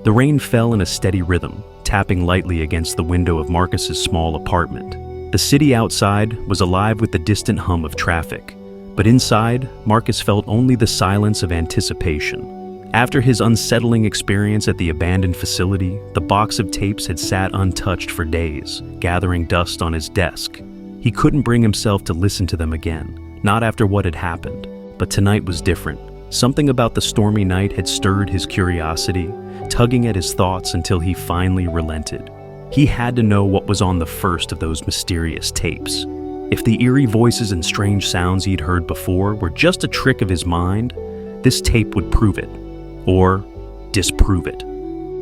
The rain fell in a steady rhythm, tapping lightly against the window of Marcus's small apartment. The city outside was alive with the distant hum of traffic, but inside, Marcus felt only the silence of anticipation. After his unsettling experience at the abandoned facility, the box of tapes had sat untouched for days, gathering dust on his desk. He couldn't bring himself to listen to them again, not after what had happened. But tonight was different. Something about the stormy night had stirred his curiosity, tugging at his thoughts until he finally relented. He had to know what was on the first of those mysterious tapes. If the eerie voices and strange sounds he'd heard before were just a trick of his mind, this tape would prove it, or disprove it.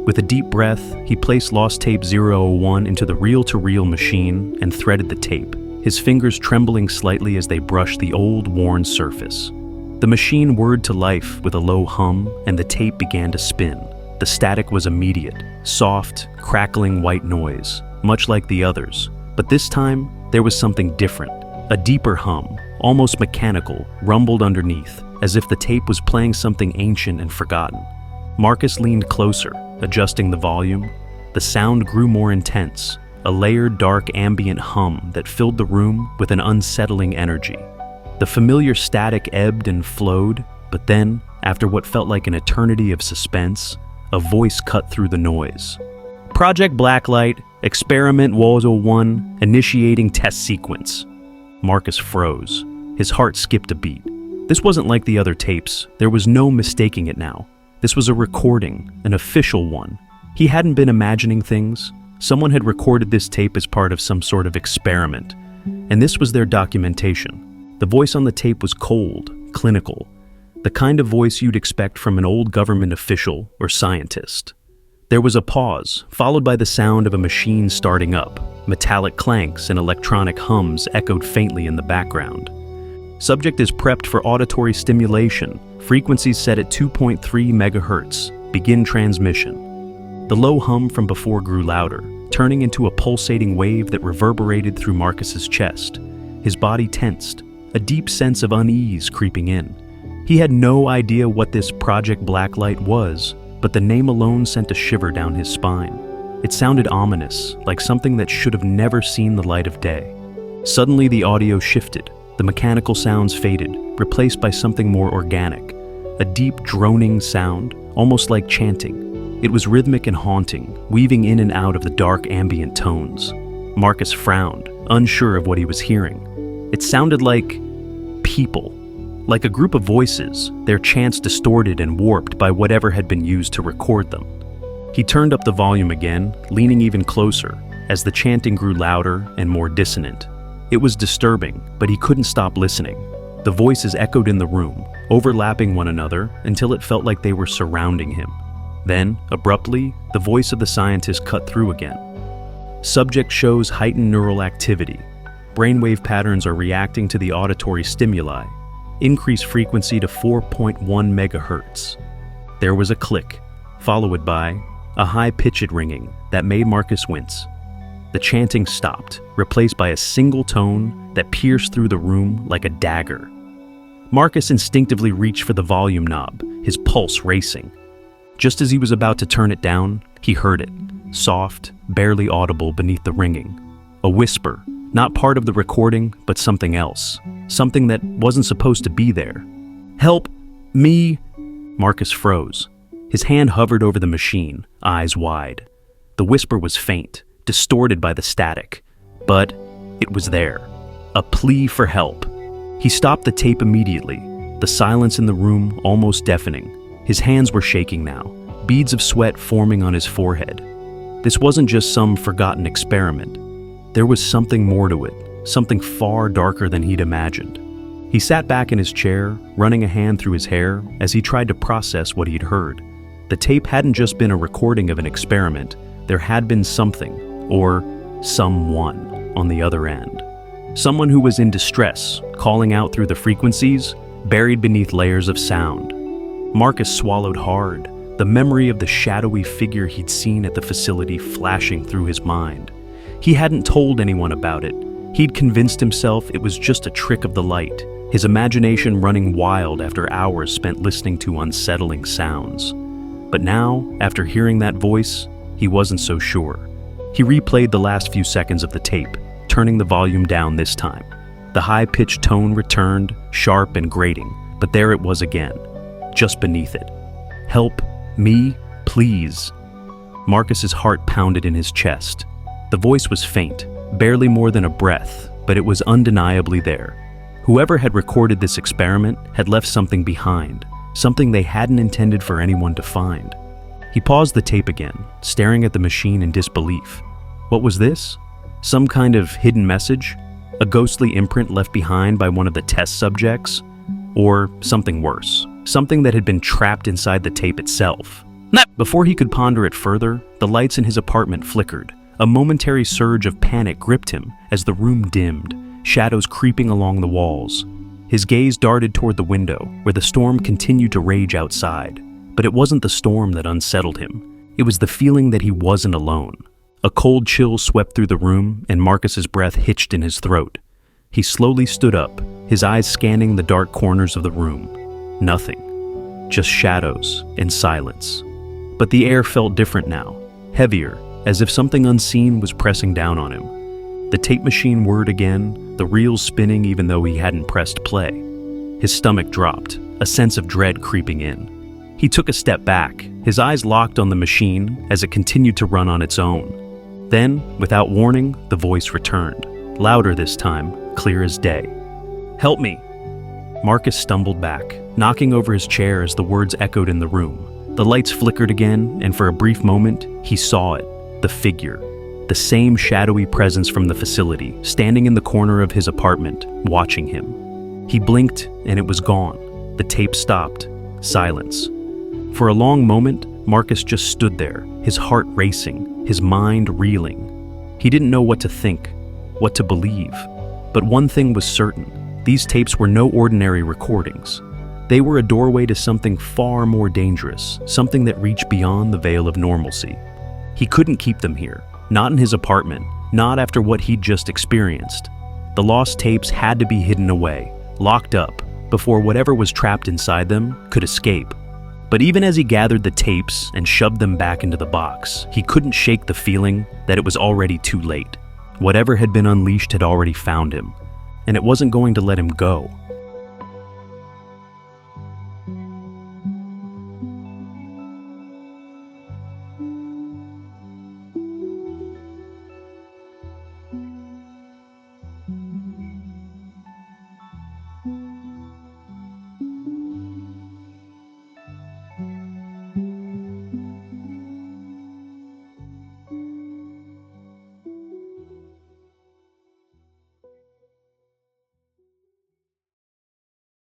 With a deep breath, he placed Lost Tape 001 into the reel-to-reel machine and threaded the tape, his fingers trembling slightly as they brushed the old, worn surface. The machine whirred to life with a low hum, and the tape began to spin. The static was immediate, soft, crackling white noise, much like the others. But this time, there was something different. A deeper hum, almost mechanical, rumbled underneath, as if the tape was playing something ancient and forgotten. Marcus leaned closer, adjusting the volume. The sound grew more intense, a layered, dark, ambient hum that filled the room with an unsettling energy. The familiar static ebbed and flowed, but then, after what felt like an eternity of suspense, a voice cut through the noise. Project Blacklight, Experiment 101, initiating test sequence. Marcus froze. His heart skipped a beat. This wasn't like the other tapes. There was no mistaking it now. This was a recording, an official one. He hadn't been imagining things. Someone had recorded this tape as part of some sort of experiment, and this was their documentation. The voice on the tape was cold, clinical, the kind of voice you'd expect from an old government official or scientist. There was a pause, followed by the sound of a machine starting up. Metallic clanks and electronic hums echoed faintly in the background. Subject is prepped for auditory stimulation. Frequencies set at 2.3 megahertz. Begin transmission. The low hum from before grew louder, turning into a pulsating wave that reverberated through Marcus's chest. His body tensed, a deep sense of unease creeping in. He had no idea what this Project Blacklight was, but the name alone sent a shiver down his spine. It sounded ominous, like something that should have never seen the light of day. Suddenly the audio shifted. The mechanical sounds faded, replaced by something more organic. A deep droning sound, almost like chanting. It was rhythmic and haunting, weaving in and out of the dark ambient tones. Marcus frowned, unsure of what he was hearing. It sounded like people, like a group of voices, their chants distorted and warped by whatever had been used to record them. He turned up the volume again, leaning even closer, as the chanting grew louder and more dissonant. It was disturbing, but he couldn't stop listening. The voices echoed in the room, overlapping one another until it felt like they were surrounding him. Then, abruptly, the voice of the scientist cut through again. Subject shows heightened neural activity. Brainwave patterns are reacting to the auditory stimuli. Increase frequency to 4.1 megahertz. There was a click, followed by a high-pitched ringing that made Marcus wince. The chanting stopped, replaced by a single tone that pierced through the room like a dagger. Marcus instinctively reached for the volume knob, his pulse racing. Just as he was about to turn it down, he heard it, soft, barely audible beneath the ringing. A whisper, not part of the recording, but something else. Something that wasn't supposed to be there. "Help me!" Marcus froze. His hand hovered over the machine, eyes wide. The whisper was faint, distorted by the static, but it was there. A plea for help. He stopped the tape immediately, the silence in the room almost deafening. His hands were shaking now, beads of sweat forming on his forehead. This wasn't just some forgotten experiment. There was something more to it, something far darker than he'd imagined. He sat back in his chair, running a hand through his hair as he tried to process what he'd heard. The tape hadn't just been a recording of an experiment. There had been something, or someone, on the other end. Someone who was in distress, calling out through the frequencies, buried beneath layers of sound. Marcus swallowed hard, the memory of the shadowy figure he'd seen at the facility flashing through his mind. He hadn't told anyone about it. He'd convinced himself it was just a trick of the light, his imagination running wild after hours spent listening to unsettling sounds. But now, after hearing that voice, he wasn't so sure. He replayed the last few seconds of the tape, turning the volume down this time. The high-pitched tone returned, sharp and grating, but there it was again, just beneath it. "Help me, please." Marcus's heart pounded in his chest. The voice was faint, barely more than a breath, but it was undeniably there. Whoever had recorded this experiment had left something behind, something they hadn't intended for anyone to find. He paused the tape again, staring at the machine in disbelief. What was this? Some kind of hidden message? A ghostly imprint left behind by one of the test subjects? Or something worse, something that had been trapped inside the tape itself? Before he could ponder it further, the lights in his apartment flickered. A momentary surge of panic gripped him as the room dimmed, shadows creeping along the walls. His gaze darted toward the window, where the storm continued to rage outside. But it wasn't the storm that unsettled him. It was the feeling that he wasn't alone. A cold chill swept through the room, and Marcus's breath hitched in his throat. He slowly stood up, his eyes scanning the dark corners of the room. Nothing. Just shadows and silence. But the air felt different now, heavier, as if something unseen was pressing down on him. The tape machine whirred again, the reels spinning even though he hadn't pressed play. His stomach dropped, a sense of dread creeping in. He took a step back, his eyes locked on the machine as it continued to run on its own. Then, without warning, the voice returned, louder this time, clear as day. "Help me!" Marcus stumbled back, knocking over his chair as the words echoed in the room. The lights flickered again, and for a brief moment, he saw it, the figure. The same shadowy presence from the facility, standing in the corner of his apartment, watching him. He blinked, and it was gone. The tape stopped. Silence. For a long moment, Marcus just stood there, his heart racing, his mind reeling. He didn't know what to think, what to believe. But one thing was certain. These tapes were no ordinary recordings. They were a doorway to something far more dangerous, something that reached beyond the veil of normalcy. He couldn't keep them here, not in his apartment, not after what he'd just experienced. The lost tapes had to be hidden away, locked up, before whatever was trapped inside them could escape. But even as he gathered the tapes and shoved them back into the box, he couldn't shake the feeling that it was already too late. Whatever had been unleashed had already found him, and it wasn't going to let him go.